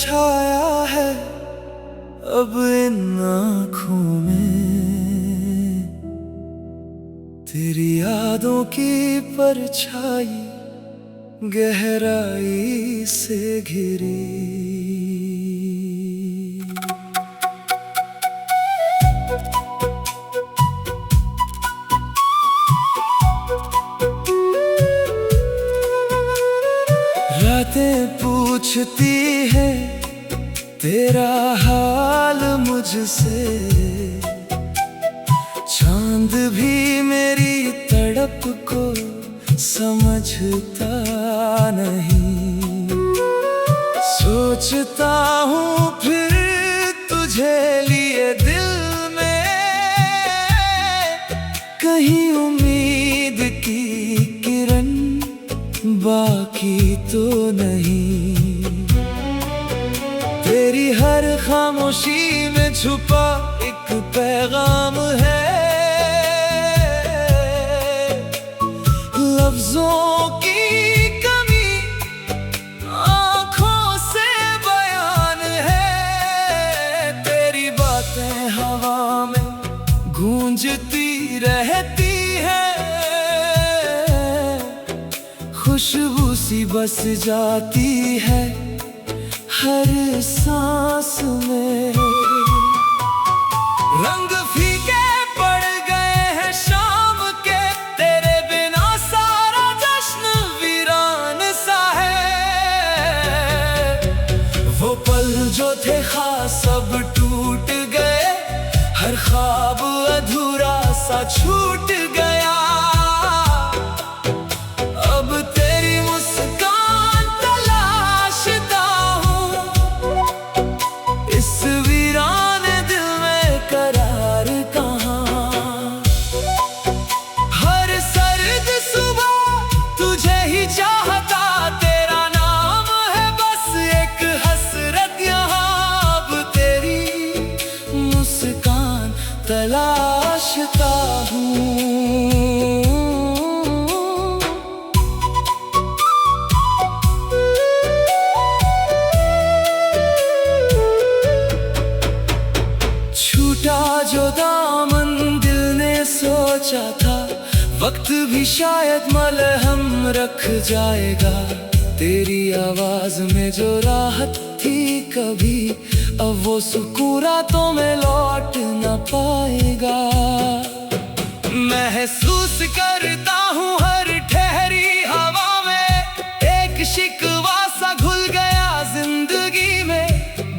छाया है अब इन आँखों में, तेरी यादों की परछाई गहराई से घिरी। रातें पूछती है तेरा हाल मुझसे, चांद भी मेरी तड़प को समझता नहीं। सोचता हूँ फिर तुझे लिए दिल में, कहीं उम्मीद की किरण बाकी तो नहीं। तेरी हर खामोशी में छुपा एक पैगाम है, लफ्जों की कमी आँखों से बयान है। तेरी बातें हवा में गूंजती रहती है, खुशबू सी बस जाती है हर सांस में। रंग फीके पड़ गए हैं शाम के, तेरे बिना सारा जश्न वीरान सा है। वो पल जो थे खास सब टूट गए, हर ख्वाब अधूरा सा छूट गया। अब तेरी मुस्कान तलाशता हूँ, इस वीरान दिल में करार कहाँ। हर सर्द सुबह तुझे ही चाहता, तेरा नाम है बस एक हसरत यहाँ। अब तेरी मुस्कान तलाशता हूँ। छूटा जो दामन दिल ने सोचा था, वक्त भी शायद मलहम रख जाएगा। तेरी आवाज में जो राहत थी कभी, अब वो सुकून रातों में लौट न पाएगा। महसूस करता हूँ हर ठहरी हवा में, एक शिकवा सा घुल गया जिंदगी में।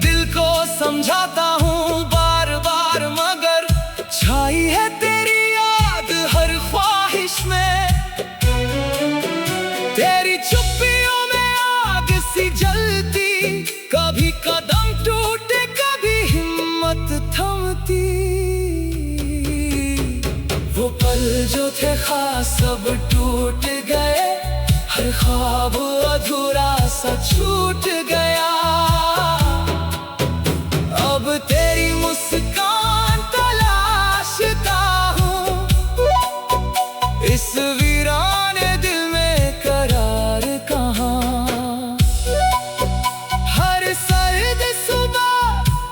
दिल को समझाता हूँ बार बार मगर छाई है तेरी याद हर ख्वाहिश में। तेरी चुप्पियों में आग सी जलती, कभी कदम टूटे कभी हिम्मत थमती। वो पल जो थे खास सब टूट गए, हर ख्वाब अधूरा सा छूट गया। अब तेरी मुस्कान तलाशता हूँ, इस वीरान दिल में करार कहाँ। हर सर्द सुबह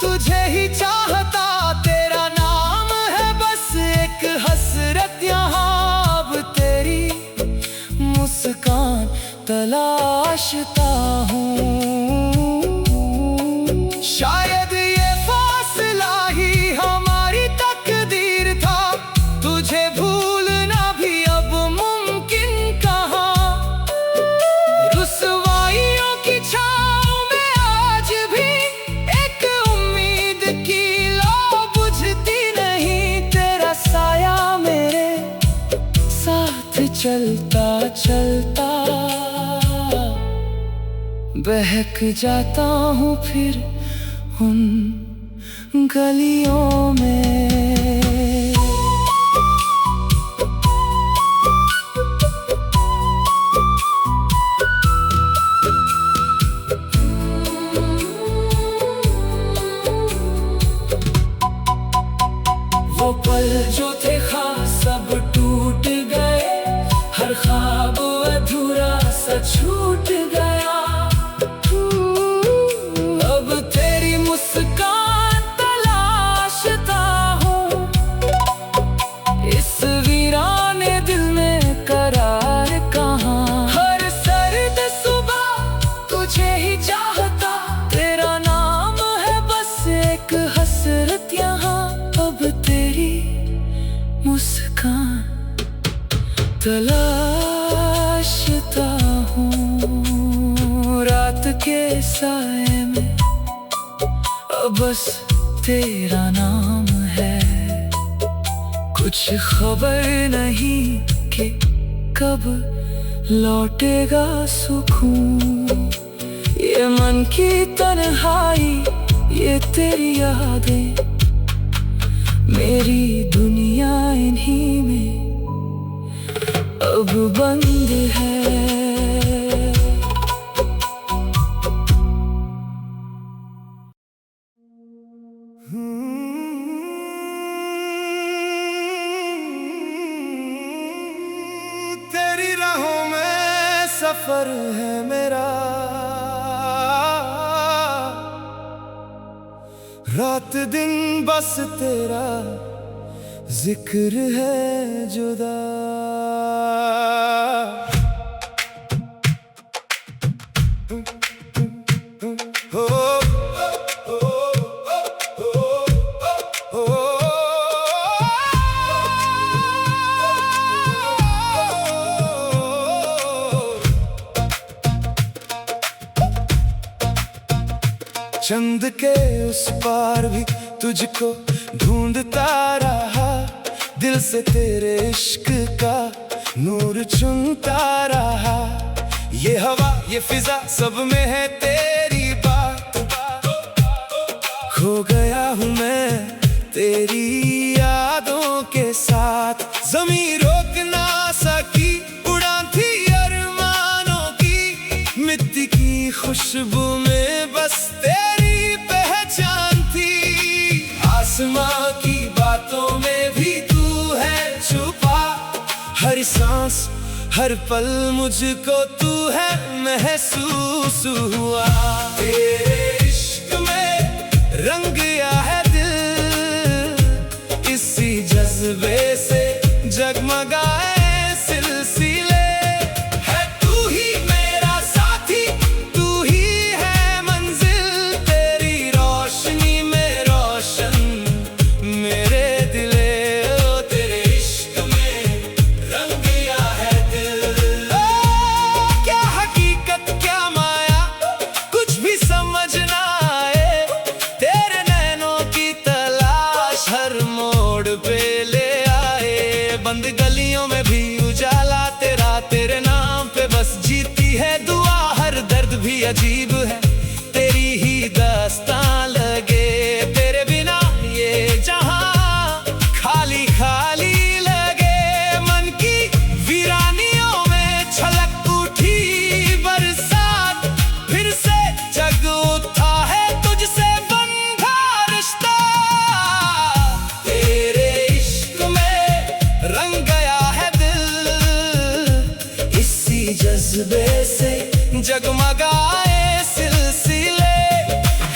तुझे ही चाहता, तेरा नाम है बस एक हसरत यहाँ। अब तेरी मुस्कान तलाशता हूँ। शायद ये फासला ही हमारी तकदीर था, तुझे भूलना भी अब मुमकिन कहाँ। रुसवाइयों की छाँव में आज भी एक उम्मीद की लौ बुझती नहीं। तेरा साया मेरे साथ चलता चलता बहक जाता हूँ फिर उन गलियों में। वो पल जो थे खास सब टूट गए, हर ख्वाब अधूरा सा छूट गया। अब तलाशता हूँ रात के साए में, बस तेरा नाम है। कुछ खबर नहीं कि कब लौटेगा सुकून। ये मन की तन्हाई, ये तेरी यादें, मेरी दुनिया इन्हीं में अब बंद है। तेरी राहों में सफर है मेरा, रात दिन बस तेरा जिक्र है जुदा। चंद के उस पार भी तुझको ढूंढता रहा, दिल से तेरे इश्क का नूर चुनता रहा। ये हवा ये फिजा सब में है तेरी बात, खो गया हूँ मैं तेरी यादों के साथ। ज़मीं रोक ना सकी उड़ान थी अरमानों की, मिट्टी की खुशबू में बस तेरी पहचान थी। आसमां की बातों में भी तू है छुपा, हर सांस हर पल मुझको तू है महसूस हुआ। तेरे इश्क में रंग गया है दिल, इसी जज्बे से जगमगाए सिलसिले। है तू ही मेरा साथी, तू ही है मंजिल, तेरी रोशनी में रोशन मेरे दिले। ओ तेरे इश्क में रंग गया है दिल। ओ क्या हकीकत क्या माया, कुछ भी समझ ना आए, तेरे नैनों की तलाश हर मोड़ पे ले आए। बंद गलियों में भी उजाला तेरा, तेरे नाम पे बस जीती है दुआ। हर दर्द भी अजीब है, तेरी ही दास्तां लगे। तेरे बिना ये जहां खाली खाली लगे। मन की वीरानियों में छलक उठी बरसात, फिर से जग उठा है तुझसे बंधा रिश्ता। तेरे इश्क में रंग गया है दिल, इसी जज्बे से जगमगाए सिलसिले।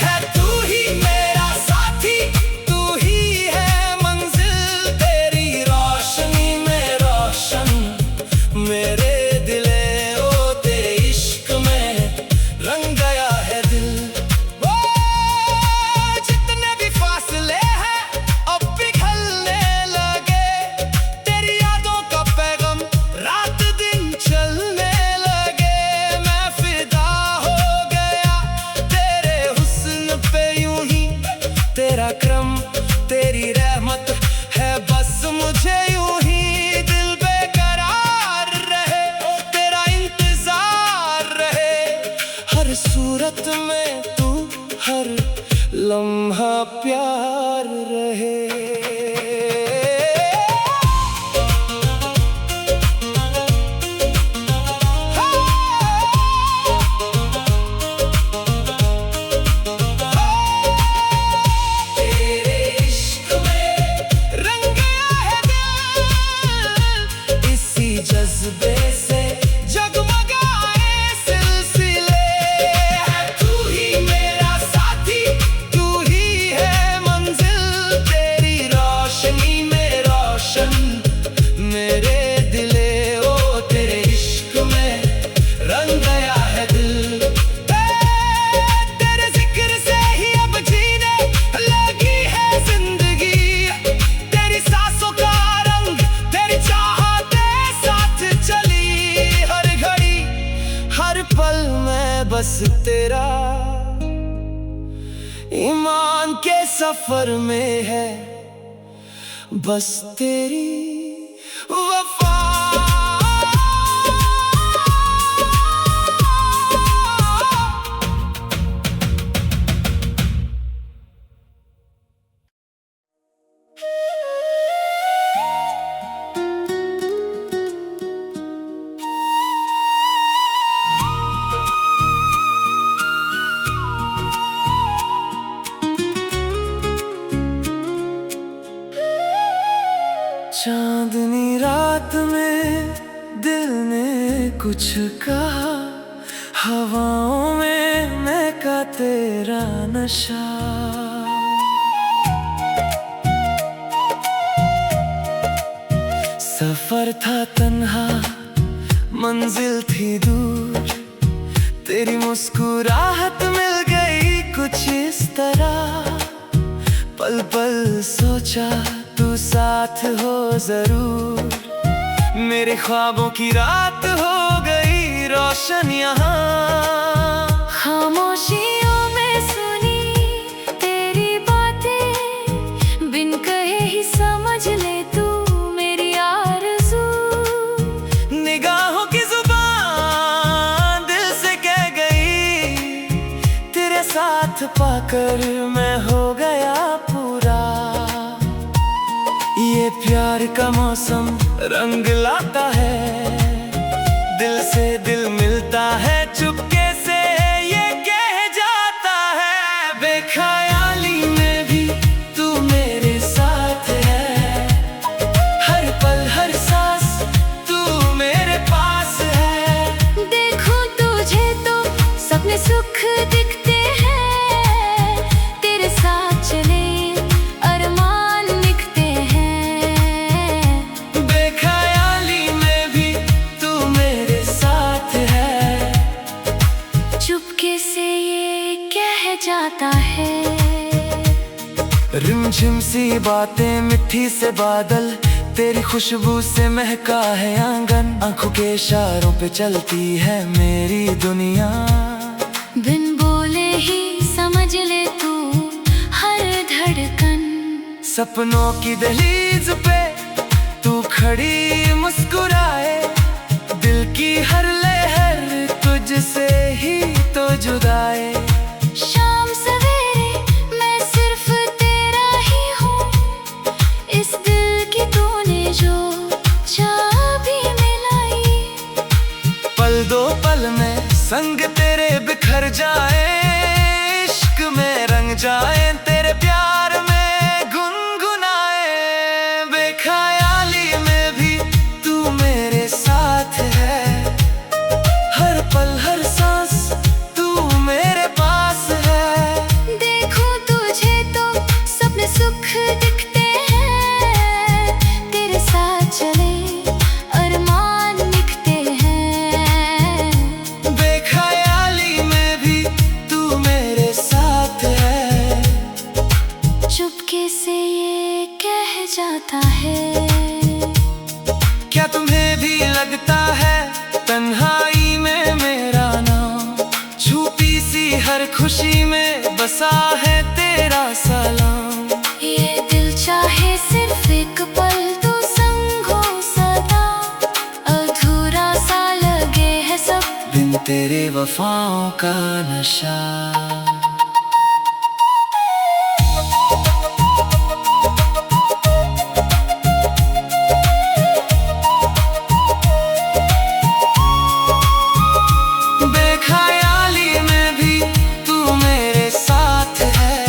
है तू ही मेरा साथी, तू ही है मंजिल, तेरी रोशनी में रोशन मेरे दिले। ओ तेरे इश्क में रंग गया है दिल। ओ जितने भी फासले हैं अब पिघलने लगे, तेरी यादों का पैगाम रात दिन चलने लगे। मैं फिदा हो गया तेरे हुस्न पे यूं ही, तेरा करम तेरी रहमत है बस मुझे यूं ही। दिल बेकरार रहे, तेरा इंतजार रहे, हर सूरत में तू हर लम्हा प्यार रहे। तेरे इश्क में रंग गया है दिल, इसी जज्बे से जगमगाए सिलसिले। है तू ही मेरा साथी, तू ही है मंजिल, ईमान के सफर में है बस तेरी वफा। चांदनी रात में दिल ने कुछ कहा, हवाओं में महका तेरा नशा। सफर था तन्हा, मंजिल थी दूर, तेरी मुस्कुराहट मिल गई कुछ इस तरह। पल पल सोचा तू साथ हो जरूर, मेरे ख्वाबों की रात हो गई रोशन यहाँ। खामोशियों में सुनी तेरी बातें, बिन कहे ही समझ ले तू मेरी आरज़ू। निगाहों की जुबान दिल से कह गई, तेरे साथ पाकर मैं हो गया पूरा। ये प्यार का मौसम रंग लाता है, दिल से दिल मिलता है, चुपके से ये कह जाता है। बेख्याली में भी तू मेरे साथ है, हर पल हर सांस तू मेरे पास है। देखूं तुझे तो सपने सुख दिखते हैं, तेरे साथ चले अरमान लिखते हैं। बेख्याली में भी तू मेरे साथ है, चुपके से ये कह जाता है। रिमझिम सी बातें मिट्टी से बादल, तेरी खुशबू से महका है आंगन। आंखों के इशारों पे चलती है मेरी दुनिया, बिन बोले ही समझ ले तू हर धड़कन। सपनों की दहलीज पे तू खड़ी मुस्कुराए, दिल की हर लहर तुझसे ही तो जुदाए। शाम सवेरे मैं सिर्फ तेरा ही हूँ, इस दिल की तूने जो चाबी मिलाई। पल दो पल में संग तेरे बिखर जाए, इश्क में रंग जाए, तेरे प्यार में गुनगुनाए। बेख्याली में भी तू मेरे साथ है, हर पल हर सांस तू मेरे पास है। देखूं तुझे तो सपने सुख दिखते हैं, तेरे साथ चले अरमान लिखते हैं। बेख्याली में भी तू मेरे साथ है, चुपके से ये कह जाता है। क्या तुम्हें भी लगता है तन्हाई में मेरा नाम, छुपी सी हर खुशी में बसा है तेरा सलाम। ये दिल चाहे सिर्फ एक पल तू संग हो सदा, अधूरा सा लगे है सब बिन तेरे वफाओं का नशा। बेख्याली में भी तू मेरे साथ है,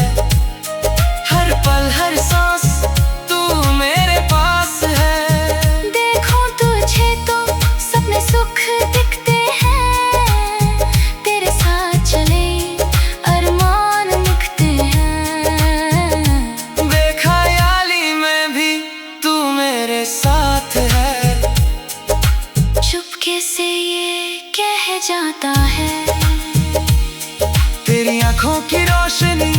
हर पल हर सांस तू मेरे पास है। देखूं तुझे तो सपने सुख दिखते हैं, तेरे साथ चले अरमान लिखते हैं। बेख्याली में भी तू मेरे साथ है, चुपके से ये कह जाता है। तेरी आंखों की रोशनी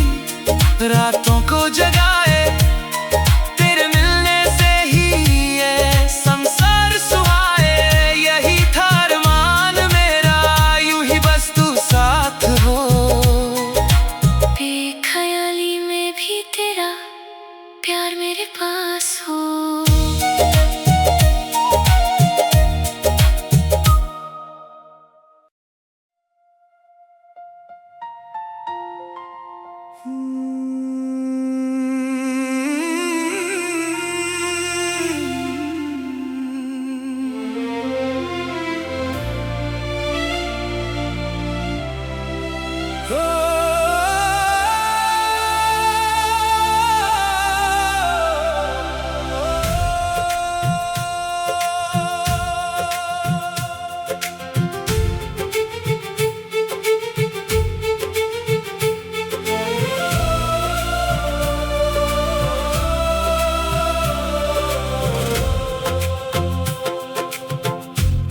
रातों को जगाए, तेरे मिलने से ही ये संसार सुहाए। यही था अरमान मेरा, यूं ही बस तू साथ हो। बेख्याली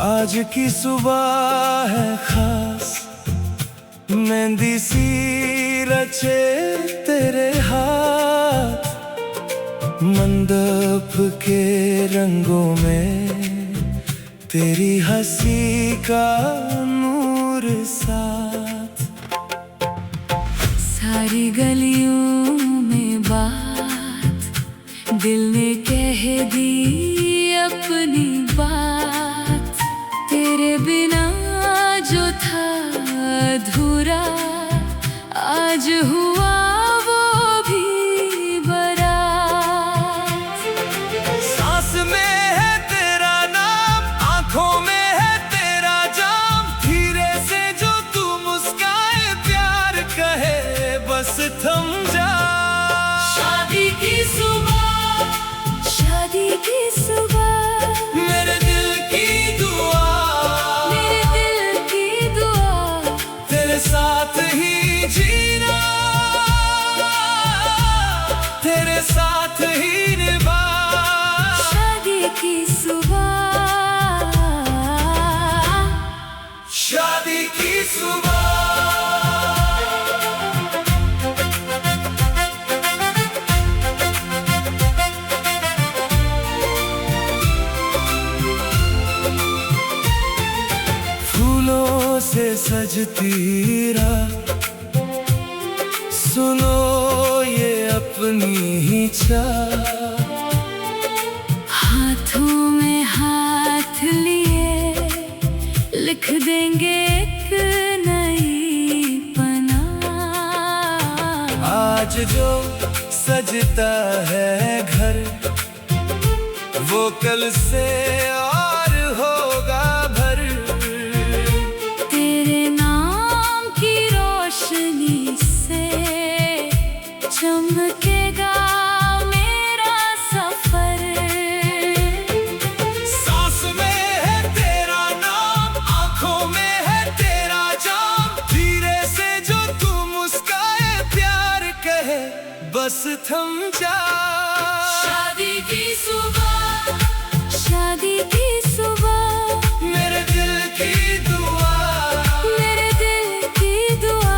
आज की सुबह है खास, मेहंदी सी रचे तेरे हाथ, मंडप के रंगों में तेरी हंसी का नूर साथ। सारी गलियों में बात दिल ने कह दी अपनी बात, तेरे बिना जो था अधूरा आज हुआ वो भी बारात। सांस में है तेरा नाम, आंखों में है तेरा जाम, धीरे से जो तू मुस्काए प्यार कहे बस थम जा। शादी की सुबह, शादी की सुबह, मेरे दिल की दुआ, मेरे दिल की दुआ, तेरे साथ ही जीना, तेरे साथ ही निभा। शादी की सुबह, शादी की सुबह। फूलों से सजती रात, सुनो ये अपनी ही चाह, हाथों में हाथ लिए लिख देंगे एक नई पन्ना। आज जो सजता है घर वो कल से और होगा भर, तेरे नाम की रोशनी से चमकेगा मेरा सफर। सांस में है तेरा नाम, आंखों में है तेरा जाम, धीरे से जो तू मुस्काए प्यार कहे बस थम जा। शादी की सुबह, शादी की सुबह, मेरे दिल की दुआ, मेरे दिल की दुआ,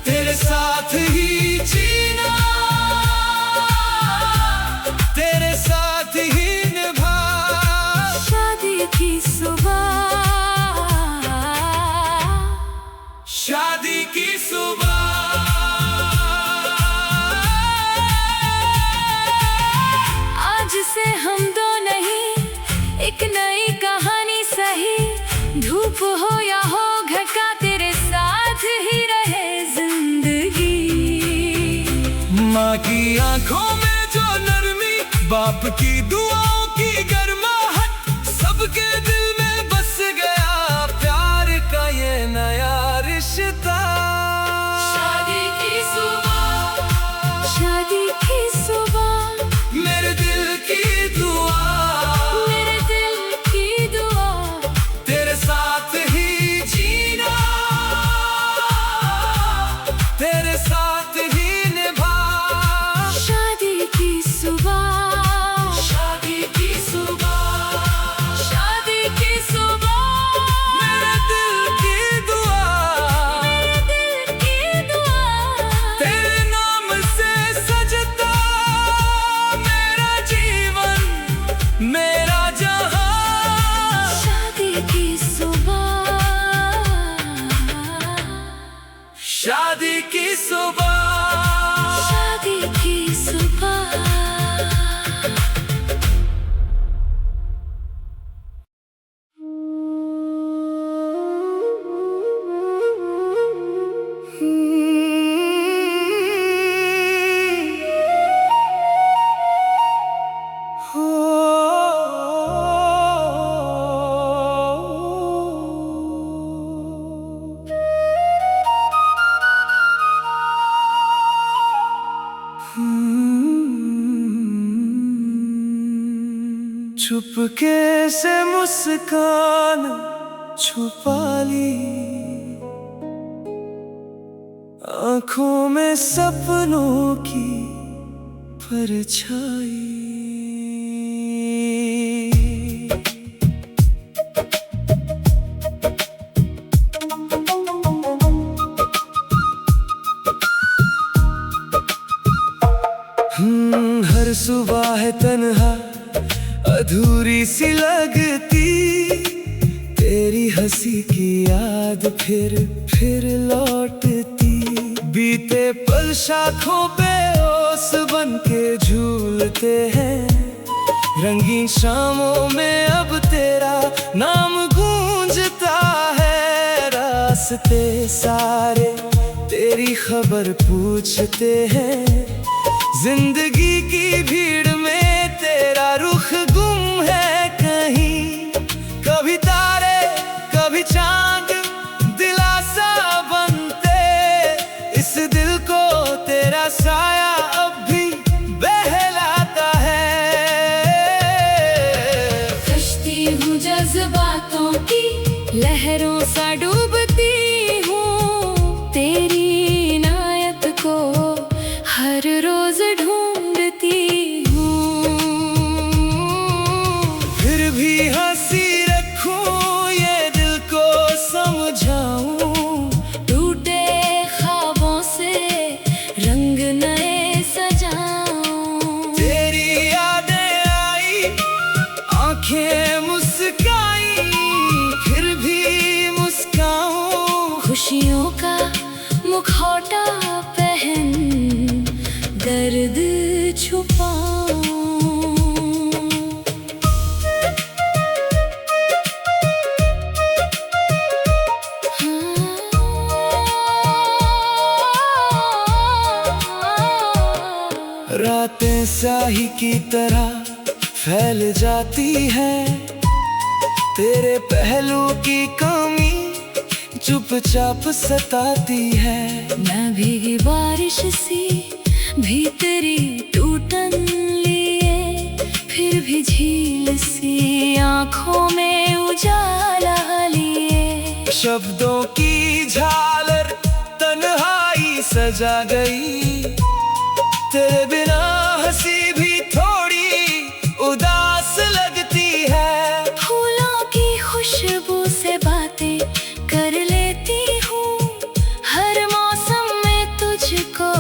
तेरे साथ ही जीना, तेरे साथ ही निभा। शादी की सुबह, शादी की सुबह। आज से हम दो नहीं, एक नई कहानी सही, धूप हो या हो घटा तेरे साथ ही रहे जिंदगी। माँ की आंखों में जो नरमी, बाप की दुआओं की गर्माहट, सबके दिल में बस गया प्यार का ये नया रिश्ता। शादी की सुबह, शादी की सुबह, मेरे दिल की दुआ, मेरे दिल की दुआ, तेरे साथ ही जीना, तेरे साथ ही निभा। शादी की सुबह, शादी चुपके से मुस्कान छुपा ली, आंखों में सपनों की परछाई। हर सुबह है तन्हा अधूरी सी लगती, तेरी हंसी की याद फिर लौटती। बीते पल शाखों पे ओस बन के झूलते हैं, रंगीन शामों में अब तेरा नाम गूंजता है। रास्ते सारे तेरी खबर पूछते हैं, जिंदगी की भीड़ में तेरा रुख गुम है कहीं। कभी तारे कभी चांद दिलासा बनते, इस दिल को तेरा साया अब भी बहलाता है। कश्ती हूँ जज्बातों की लहरों सा डूबती हूँ, तेरी इनायत को हर रोज ढूंढती हूँ। फिर भी हंसी रखूं ये दिल को समझाऊं, टूटे ख्वाबों से रंग नए सजाऊं। तेरी यादें आई आंखें मुस्काई, फिर भी मुस्काऊं। खुशियों का मुखौटा पहन दर्द छुपाऊं। रातें स्याही की तरह फैल जाती है, तेरे पहलू की कमी चुपचाप सताती है। मैं भीगी बारिश सी भीतरी टूटन लिए, फिर भी झील सी आंखों में उजाला लिए। शब्दों की झालर तन्हाई सजा गई, तेरे बिना हंसी भी थोड़ी उदास लगती है। फूलों की खुशबू से बातें कर लेती हूँ, हर मौसम में तुझको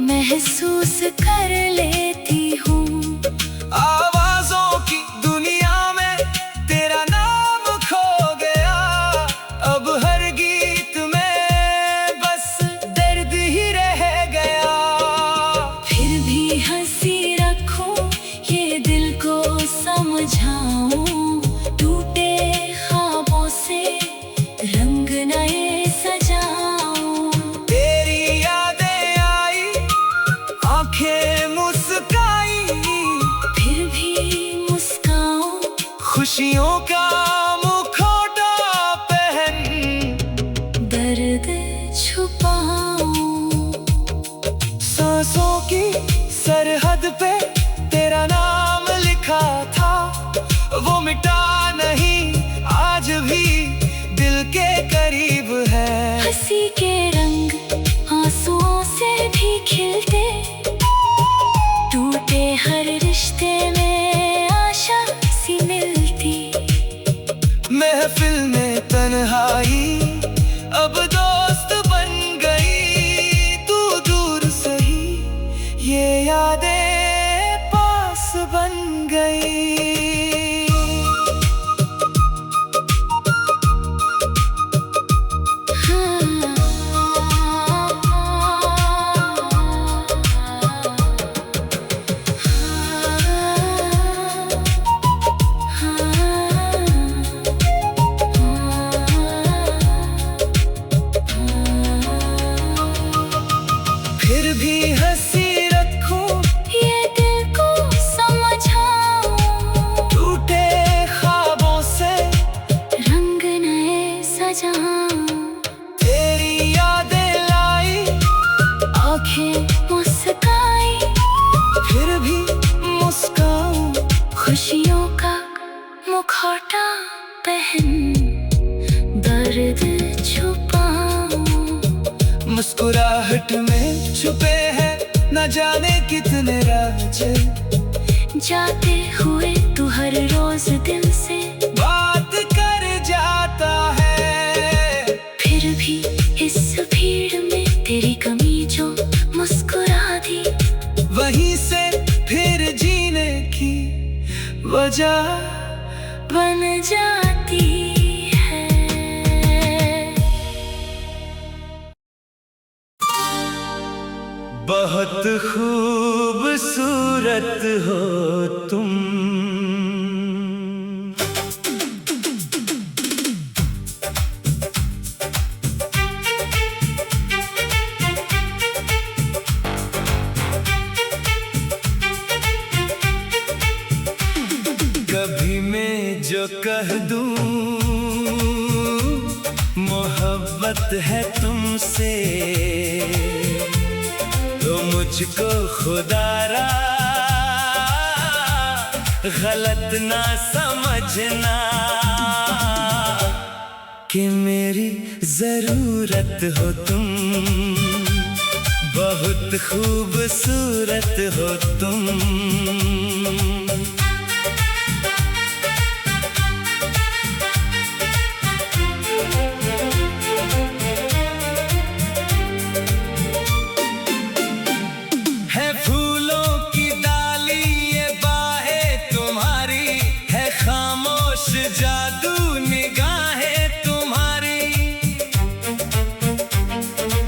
महसूस कर लेती हूँ। आवाजों की दुनिया में तेरा नाम खो गया, अब हर गीत में बस दर्द ही रह गया। फिर भी हंसी रखूं ये दिल को समझाऊं, टूटे ख्वाबों से रंग नए सजाऊं। तेरी यादें आई आंखें मुस्काई, फिर भी मुस्काऊं। खुशियों का मुखौटा पहन दर्द छुपाऊं। सांसों की सरहद पे तेरा नाम लिखा था, वो मिटा नहीं आज भी दिल के करीब है। हंसी के रंग आंसुओं से भी खिलते, टूटे हर रिश्ते में आशा सी मिलती। महफिल में तन्हाई अब दोस्त बन गई, तू दूर सही ये यादें पास बन गई। फिर भी हंसी रखूं ये दिल को समझाऊं, टूटे ख्वाबों से रंग नए सजाऊं। तेरी यादें लाई आंखें मुस्काई, फिर भी मुस्काऊं। खुशियों का कठिन दर्द छुपाऊं। मुस्कुराहट में छुपे हैं न जाने कितने राज, जाते हुए तू हर रोज दिल से बात कर जाता है। फिर भी इस भीड़ में तेरी कमी जो मुस्कुरा दी, वहीं से फिर जीने की वजह बन जाती है। बहुत खूबसूरत हो तुम, कभी मैं जो कह दूं मोहब्बत है तुमसे, तो मुझको खुदारा गलत ना समझना कि मेरी जरूरत हो तुम, बहुत खूबसूरत हो तुम। जादू निगाहें तुम्हारी,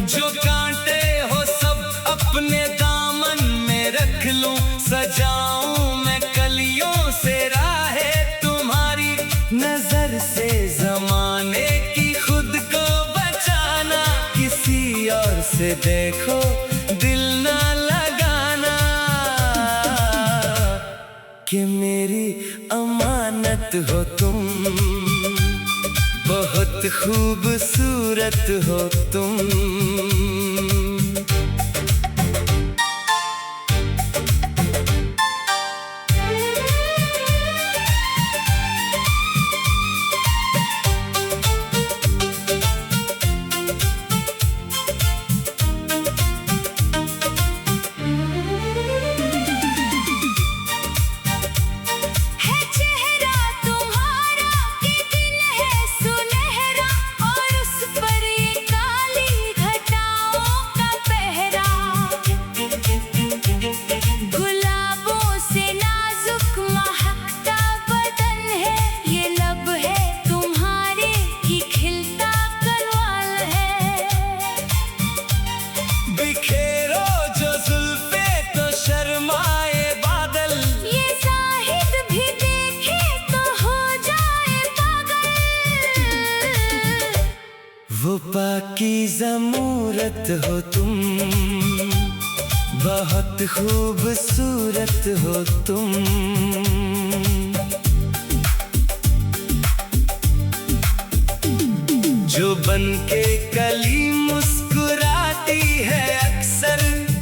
जो कांटे हो सब अपने दामन में रख लूं, सजाऊं मैं कलियों से राहें तुम्हारी। नजर से जमाने की खुद को बचाना, किसी और से देखो दिल ना लगाना कि मेरी अमानत हो तुम, बहुत खूबसूरत हो तुम। वो पाकीज़ा मूरत हो तुम, बहुत खूबसूरत हो तुम। जो बनके कली मुस्कुराती है अक्सर,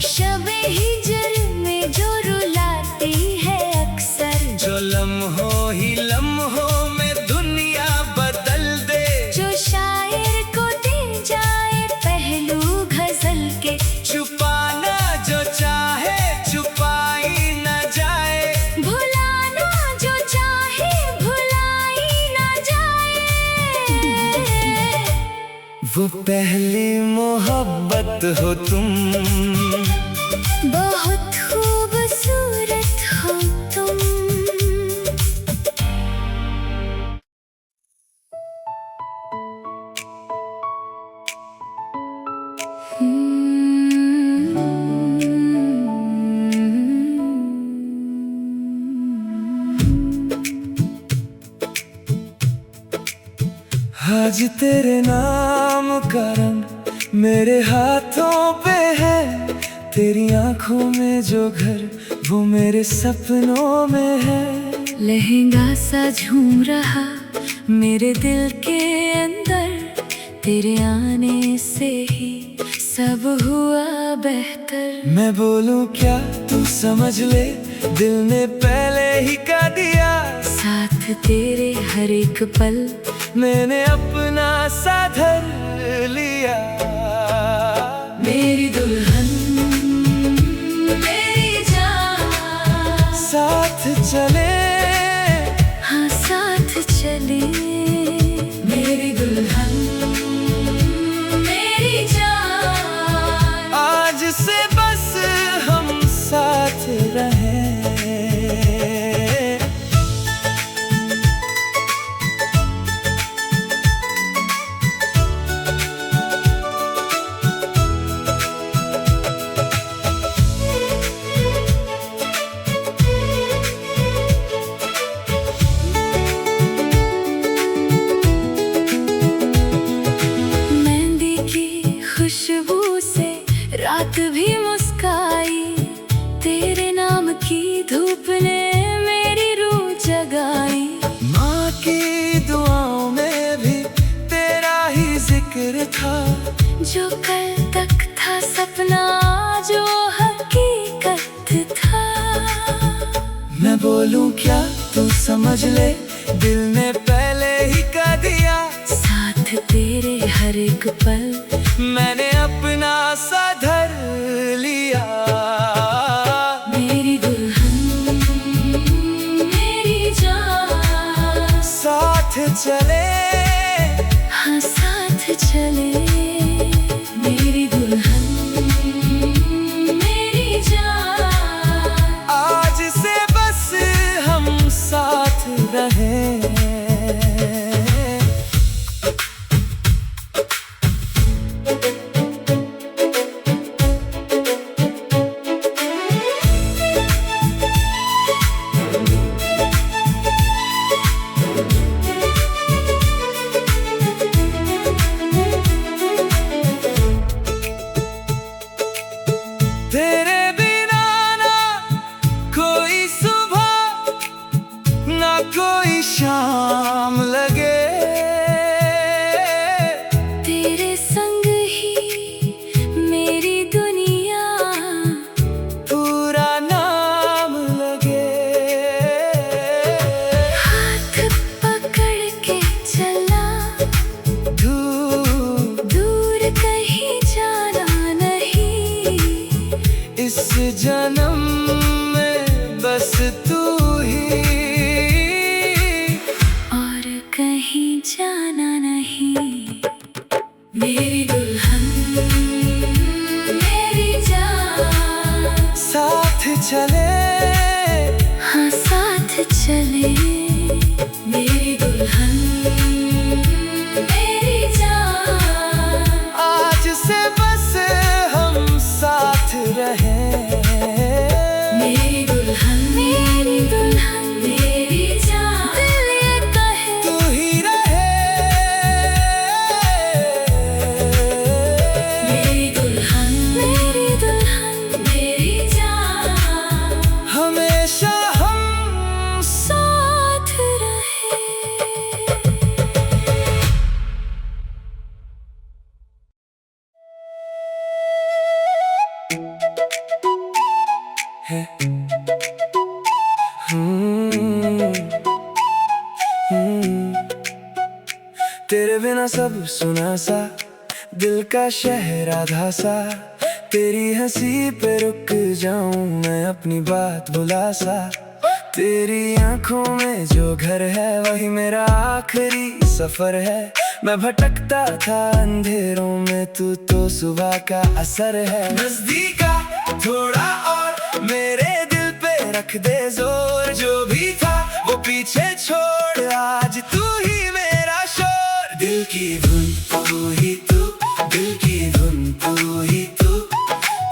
शबे हिजर में जो रुलाती है अक्सर, जो लम्हों ही लम्हों में दुनिया बदल दे, जो शायर को दे जाए पहलू गजल के, छुपाना जो चाहे छुपाई न जाए, भुलाना जो चाहे भुलाई न जाए। वो पहली मोहब्बत हो तुम, बहुत खूबसूरत हो तुम। आज तेरे नाम का रंग मेरे हाथों पे है, तेरी आंखों में जो घर वो मेरे सपनों में है। लहंगा सा झूम रहा मेरे दिल के अंदर, तेरे आने से ही सब हुआ बेहतर। मैं बोलूं क्या तू समझ ले, दिल ने पहले ही कह दिया, साथ तेरे हर एक पल मैंने अपना सा धर लिया। मेरी दुल्हन मेरी जान, साथ चले, हाँ साथ चले। मेरी दुल्हन मेरी जान, आज से बस हम साथ रहे। खुशबू से रात भी मुस्काई, तेरे नाम की धूप ने मेरी रूह जगाई। माँ की दुआओं में भी तेरा ही जिक्र था, जो कल तक था सपना जो हकीकत था। मैं बोलूं क्या तू समझ ले, दिल ने पहले ही कह दिया। साथ तेरे हर एक पल मैंने अपना सा धर लिया। मेरी दुल्हन मेरी जान, साथ चले, हाँ साथ चले। मेरी दुल्हन मेरी जान, आज से बस हम साथ रहे। तेरे बिना ना कोई सुबह ना कोई शाम लगे, तेरे संग ही मेरी दुनिया पूरा नाम लगे। हाथ पकड़ के चला, दूर कहीं जाना नहीं। इस जन्म में बस तू ही, और कहीं जाना नहीं। मेरी दुल्हन मेरी जान, साथ चले, हाँ साथ चले। मेरी दुल्हन मेरी जान, आज से बस हम साथ रहे। मेरी दुल्हन मेरी जान, दिल ये कहे तू ही रहे। मेरी दुल्हन मेरी जान, हमेशा हम साथ रहे। है। तेरे बिना सब सुना सा, दिल का शहर आधा सा। तेरी हंसी पे रुक जाऊं मैं अपनी बात भुला सा। तेरी आंखों में जो घर है वही मेरा आखिरी सफर है। मैं भटकता था अंधेरों में, तू तो सुबह का असर है। नजदीक आ थोड़ा और मेरे दिल पे रख दे जोर, जो भी था वो पीछे छोड़, आज तू ही मेरा शोर। दिल की धुन तू ही तू, दिल की धुन तू ही तू।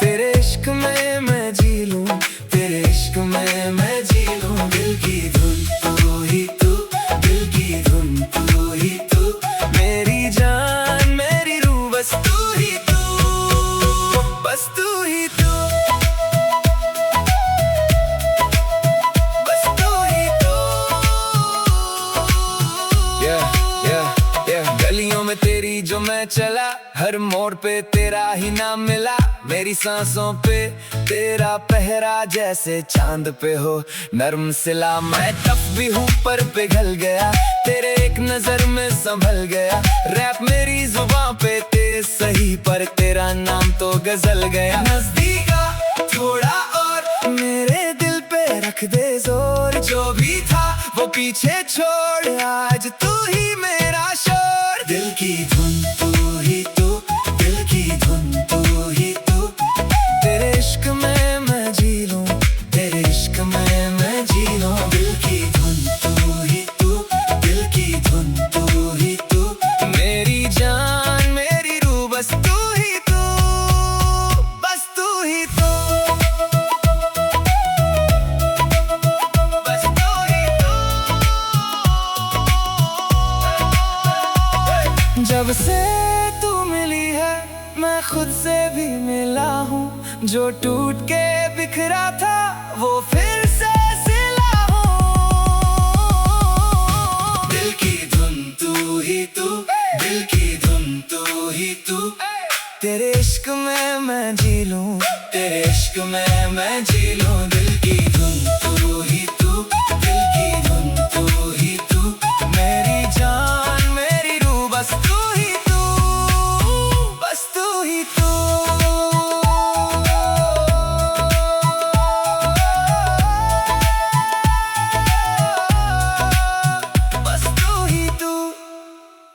तेरे इश्क में मैं जी लूं, तेरे इश्क में मैं जी लूं। दिल की धुन तू ही तू, दिल की धुन तू ही तू। मेरी जान मेरी रूह बस तू ही तू, बस तू ही तू, बस तू ही तू। गलियों में तेरी जो मैं चला, हर मोड़ पे तेरा ही नाम मिला। मेरी सांसों पे तेरा पहरा जैसे चांद पे हो नर्म सिला। मैं टफ भी हूँ पर पिघल गया, तेरे एक नजर में संभल गया। रैप मेरी जुबान पे तेज सही, पर तेरा नाम तो गजल गया। नजदीक आ थोड़ा और मेरे दिल पे रख दे जोर, जो भी था वो पीछे छोड़, आज तू ही मेरा शोर। दिल की धुन तू ही तू, दिल की धुन तू ही तू। तेरे इश्क में मैं जी लूं, तेरे इश्क में मैं जी लूं। दिल की धुन तू ही तू, दिल की धुन तू ही तू। मेरी जान मेरी रूह बस तू ही तू, बस तू ही तू। जब से तू मिली है मैं खुद से भी मिला हूँ, जो टूट के बिखरा था वो फिर से सिला हूँ। दिल की धुन तू ही तू, दिल की धुन तू ही तू। तेरे इश्क में मैं जी लूं, तेरे इश्क में मैं जी लूं। दिल की धुन तू